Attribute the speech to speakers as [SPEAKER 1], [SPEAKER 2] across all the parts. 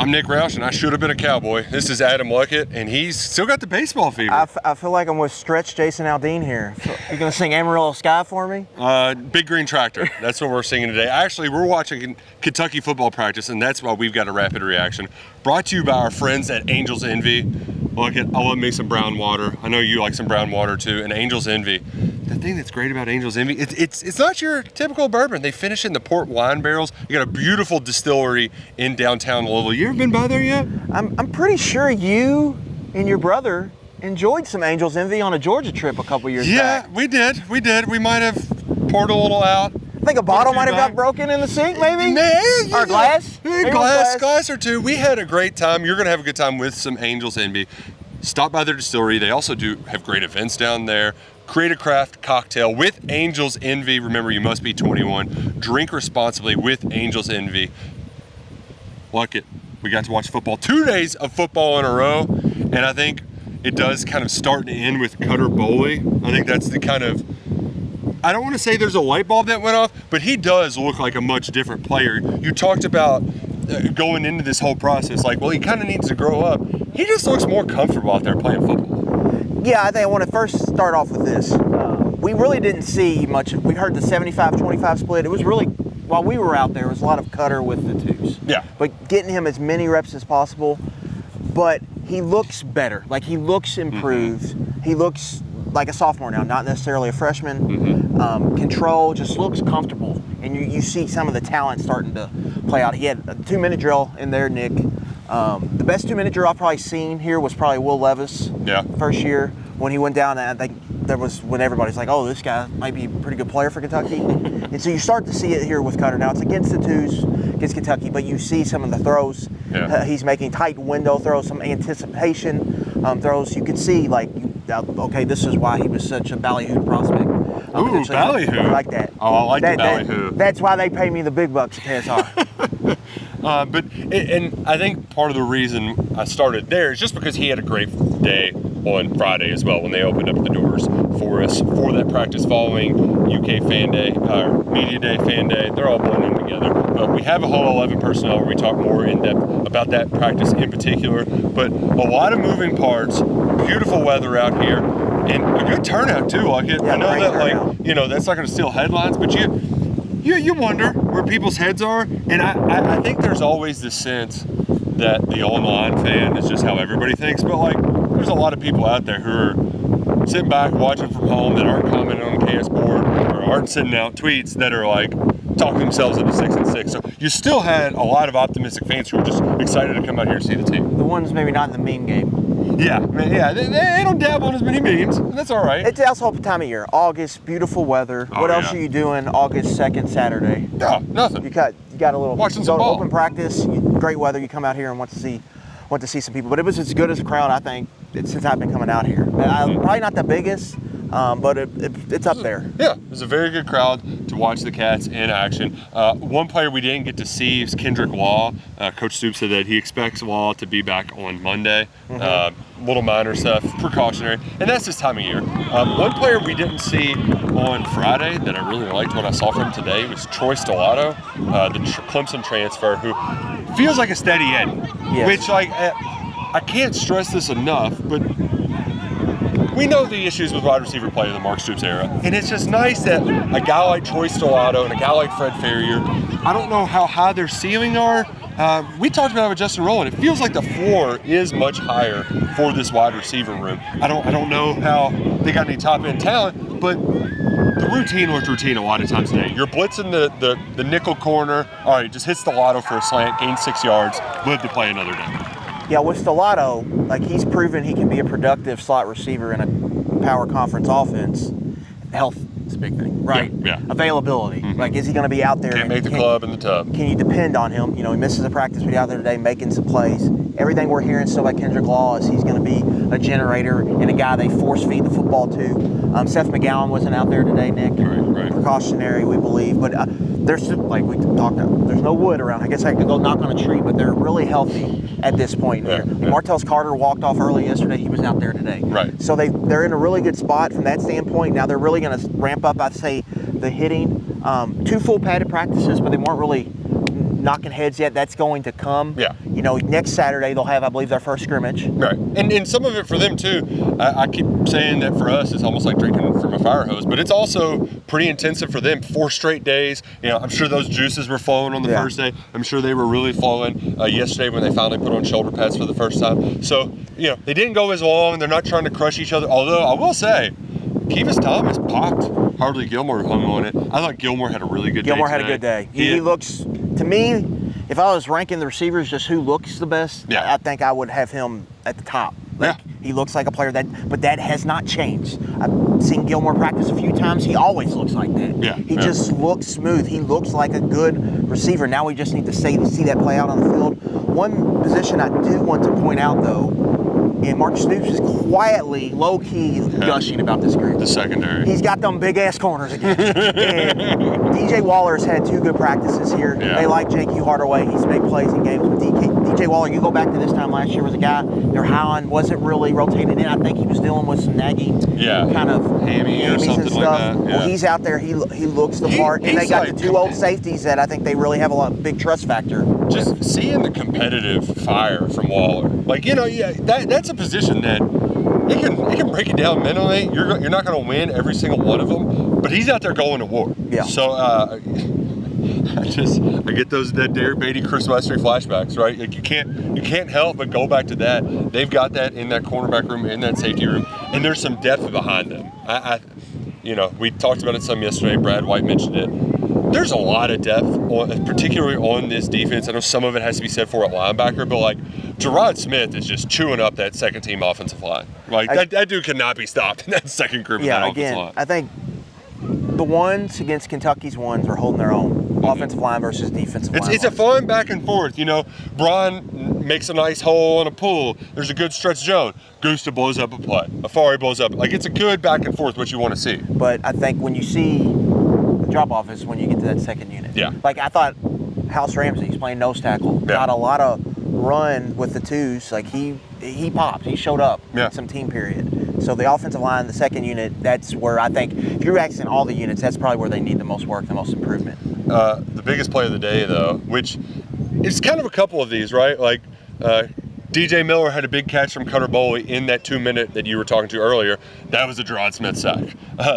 [SPEAKER 1] I'm Nick Roush, and I should have been a Cowboy. This is Adam Luckett, and he's still got the baseball fever.
[SPEAKER 2] I feel like I'm with Stretch Jason Aldean here. So you're going to sing Amarillo Sky for me?
[SPEAKER 1] Big Green Tractor. That's what we're singing today. Actually, we're watching Kentucky football practice, and that's why we've got a rapid reaction. Brought to you by our friends at Angels Envy. Luckett, I love me some brown water. I know you like some brown water too, and Angels Envy. The thing that's great about Angels Envy, it's not your typical bourbon. They finish in the port wine barrels. You got a beautiful distillery in downtown Louisville. You ever been by there yet?
[SPEAKER 2] I'm pretty sure you and your brother enjoyed some Angels Envy on a Georgia trip a couple years back.
[SPEAKER 1] Yeah, we did. We might have poured a little out.
[SPEAKER 2] I think a bottle might have got broken in the sink, maybe?
[SPEAKER 1] Or
[SPEAKER 2] glass?
[SPEAKER 1] Glass or two. We had a great time. You're going to have a good time with some Angels Envy. Stop by their distillery. They also do have great events down there. Create a craft cocktail with Angels Envy. Remember, you must be 21. Drink responsibly with Angels Envy. Luckett, we got to watch football. 2 days of football in a row, and I think it does kind of start and end with Cutter Boley. I think that's the kind of, I don't want to say there's a light bulb that went off, but he does look like a much different player. You talked about going into this whole process, like, well, he kind of needs to grow up. He just looks more comfortable out there playing football.
[SPEAKER 2] Yeah, I think I want to first start off with this. We really didn't see much. We heard the 75-25 split. It was really, while we were out there, it was a lot of Cutter with the twos.
[SPEAKER 1] Yeah.
[SPEAKER 2] But getting him as many reps as possible. But he looks better. Like, he looks improved. Mm-hmm. He looks like a sophomore now, not necessarily a freshman. Mm-hmm. Control, just looks comfortable. And you see some of the talent starting to play out. He had a 2-minute drill in there, Nick. The best 2-minute drill I've probably seen here was probably Will Levis.
[SPEAKER 1] Yeah.
[SPEAKER 2] First year when he went down, and I think there was when everybody's like, oh, this guy might be a pretty good player for Kentucky. And so you start to see it here with Cutter. Now it's against the twos, against Kentucky, but you see some of the throws. Yeah. He's making tight window throws, some anticipation throws. You could see, like, okay, this is why he was such a ballyhoo prospect.
[SPEAKER 1] Ooh, ballyhoo.
[SPEAKER 2] I like that.
[SPEAKER 1] Oh, I like the ballyhoo.
[SPEAKER 2] That's why they pay me the big bucks at KSR.
[SPEAKER 1] And I think part of the reason I started there is just because he had a great day on Friday as well when they opened up the doors for us for that practice following UK Fan Day, or Media Day, Fan Day. They're all blending together. But we have a whole 11 personnel where we talk more in depth about that practice in particular. But a lot of moving parts, beautiful weather out here, and a good turnout too. Like it,
[SPEAKER 2] yeah,
[SPEAKER 1] I know that turnout. That's not going to steal headlines, but you wonder where people's heads are, and I think there's always this sense that the online fan is just how everybody thinks, but like there's a lot of people out there who are sitting back watching from home that aren't commenting on the KS board or aren't sending out tweets that are like talking themselves into 6-6. So you still had a lot of optimistic fans who were just excited to come out here and see the team.
[SPEAKER 2] The ones maybe not in the meme game.
[SPEAKER 1] Yeah, they don't dabble in as many memes. That's all right.
[SPEAKER 2] It's also the time of year. August, beautiful weather. What else are you doing August 2nd, Saturday?
[SPEAKER 1] No, nothing.
[SPEAKER 2] You got a little
[SPEAKER 1] watching some ball.
[SPEAKER 2] Open practice. Great weather. You come out here and want to see some people. But it was as good as a crowd, I think, since I've been coming out here. Probably not the biggest, but it's up there.
[SPEAKER 1] Yeah, it was a very good crowd to watch the Cats in action. One player we didn't get to see is Kendrick Law. Coach Stoops said that he expects Law to be back on Monday. Little minor stuff, precautionary, and that's this time of year. One player we didn't see on Friday that I really liked what I saw from him today was Troy Stellato, the Clemson transfer, who feels like a steady Eddie.
[SPEAKER 2] Yes.
[SPEAKER 1] Which, like, I can't stress this enough, but we know the issues with wide receiver play in the Mark Stoops era, and it's just nice that a guy like Troy Stellato and a guy like Fred Ferrier, I don't know how high their ceiling are. We talked about it with Justin Rowland. It feels like the floor is much higher for this wide receiver room. I don't know how they got any top end talent, but the routine looked routine a lot of times today. You're blitzing the nickel corner. All right, just hits the lotto for a slant, gains 6 yards, live to play another day.
[SPEAKER 2] Yeah, with Stellato, like, he's proven he can be a productive slot receiver in a power conference offense. Health is a big thing, right?
[SPEAKER 1] Yeah.
[SPEAKER 2] Availability. Mm-hmm. Like, is he going to be out there?
[SPEAKER 1] Can't make the club in the tub.
[SPEAKER 2] Can you depend on him? He misses a practice, but he's out there today making some plays. Everything we're hearing still about Kendrick Law is he's going to be a generator and a guy they force feed the football to. Seth McGowan wasn't out there today, Nick.
[SPEAKER 1] Right.
[SPEAKER 2] Precautionary, we believe, but there's, like we talked about, there's no wood around. I guess I could go knock on a tree, but they're really healthy at this point here. Martellus Carter walked off early yesterday. He was out there today.
[SPEAKER 1] Right.
[SPEAKER 2] So they're in a really good spot from that standpoint. Now they're really going to ramp up, I'd say, the hitting. 2 full padded practices, but they weren't really knocking heads yet. That's going to come.
[SPEAKER 1] Yeah.
[SPEAKER 2] You know, next Saturday they'll have, I believe, their first scrimmage.
[SPEAKER 1] Right, and some of it for them too. I keep saying that for us, it's almost like drinking from a fire hose, but it's also pretty intensive for them. 4 straight days. You know, I'm sure those juices were flowing on the first day. I'm sure they were really flowing yesterday when they finally put on shoulder pads for the first time. So, you know, they didn't go as long. They're not trying to crush each other. Although I will say, Kevis Thomas popped. Hardly Gilmore hung on it. I thought Gilmore had a really good day.
[SPEAKER 2] Gilmore had a good day. He looks, to me, if I was ranking the receivers, just who looks the best, I think I would have him at the top. Like, he looks like a player but that has not changed. I've seen Gilmore practice a few times. He always looks like that. He just looks smooth. He looks like a good receiver. Now we just need to see that play out on the field. One position I do want to point out, though, and Mark Stoops is quietly, low-key gushing about this group.
[SPEAKER 1] The secondary.
[SPEAKER 2] He's got them big-ass corners again. And DJ Waller's had 2 good practices here. They like J.Q. Hardaway. He's made plays in games with DJ Waller. You go back to this time last year, was a guy they're high on, wasn't really rotated in. I think he was dealing with some nagging kind of
[SPEAKER 1] hammies or something
[SPEAKER 2] and stuff.
[SPEAKER 1] like that.
[SPEAKER 2] Well, he's out there. He looks the part. And they got the 2 old safeties that I think they really have a big trust factor.
[SPEAKER 1] Just seeing the competitive fire from Waller. Like, you know, that's a position that he can break it down mentally. You're not going to win every single one of them, but he's out there going to war. So I get that Derek Beatty, Chris Westry flashbacks, right? Like you can't help but go back to that. They've got that in that cornerback room, in that safety room, and there's some depth behind them. You know, we talked about it some yesterday. Brad White mentioned it. There's a lot of depth, particularly on this defense. I know some of it has to be said for a linebacker, but like Gerard Smith is just chewing up that second-team offensive line. Like that dude cannot be stopped in that second group of that offensive line.
[SPEAKER 2] I think the ones against Kentucky's ones are holding their own. Offensive line versus defensive line.
[SPEAKER 1] It's a fun back and forth. You know, Braun makes a nice hole on a pull. There's a good stretch zone. Gusta blows up a play. Afari blows up. Like, it's a good back and forth, what you want to see.
[SPEAKER 2] But I think when you see the drop-off is when you get to that second unit. Like, I thought House Ramsey's playing nose tackle. Got a lot of run with the twos. Like, he popped. He showed up in some team period. So the offensive line, the second unit, that's where I think, if you're asking all the units, that's probably where they need the most work, the most improvement.
[SPEAKER 1] The biggest play of the day, though, which is kind of a couple of these, right? Like, DJ Miller had a big catch from Cutter Boley in that 2-minute that you were talking to earlier. That was a Gerard Smith sack.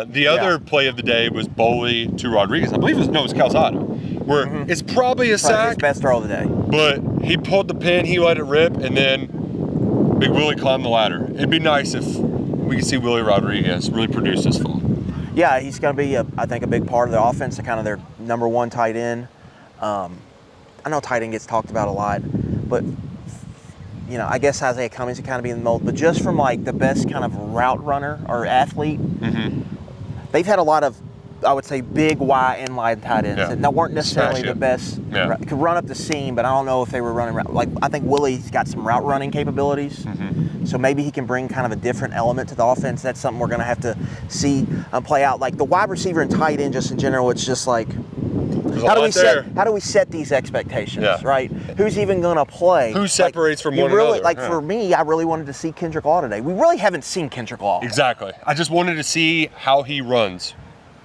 [SPEAKER 1] The other play of the day was Boley to Rodriguez. I believe it was Calzada, where it's probably a sack.
[SPEAKER 2] His best throw of the day.
[SPEAKER 1] But he pulled the pin, he let it rip, and then Big Willie climbed the ladder. It'd be nice if we could see Willie Rodriguez really produce this fall.
[SPEAKER 2] Yeah, he's going to be, I think, a big part of the offense, kind of their number 1 tight end. I know tight end gets talked about a lot, but you know, I guess Isaiah Cummings would kind of be in the mold. But just from like the best kind of route runner or athlete, they've had a lot of, I would say, big Y inline tight ends that weren't necessarily the best. Could run up the seam, but I don't know if they were running like, I think Willie's got some route running capabilities. So maybe he can bring kind of a different element to the offense. That's something we're going to have to see play out. Like the wide receiver and tight end, just in general, it's just like, how do we set these expectations, right? Who's even going to play?
[SPEAKER 1] Who separates from one another?
[SPEAKER 2] Like for me, I really wanted to see Kendrick Law today. We really haven't seen Kendrick Law.
[SPEAKER 1] Exactly. I just wanted to see how he runs.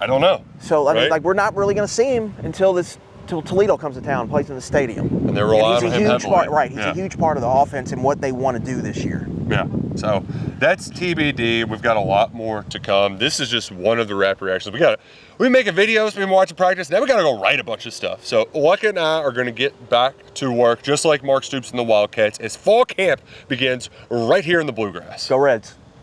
[SPEAKER 1] I don't know.
[SPEAKER 2] So I mean, like we're not really going to see him until Toledo comes to town and plays in the stadium.
[SPEAKER 1] And they're relying on him heavily.
[SPEAKER 2] He's a huge part of the offense and what they want to do this year.
[SPEAKER 1] Yeah. So that's TBD. We've got a lot more to come. This is just one of the rap reactions. We've been making videos, we've been watching practice, now we got to go write a bunch of stuff. So Luckett and I are going to get back to work, just like Mark Stoops and the Wildcats, as fall camp begins right here in the Bluegrass.
[SPEAKER 2] Go Reds.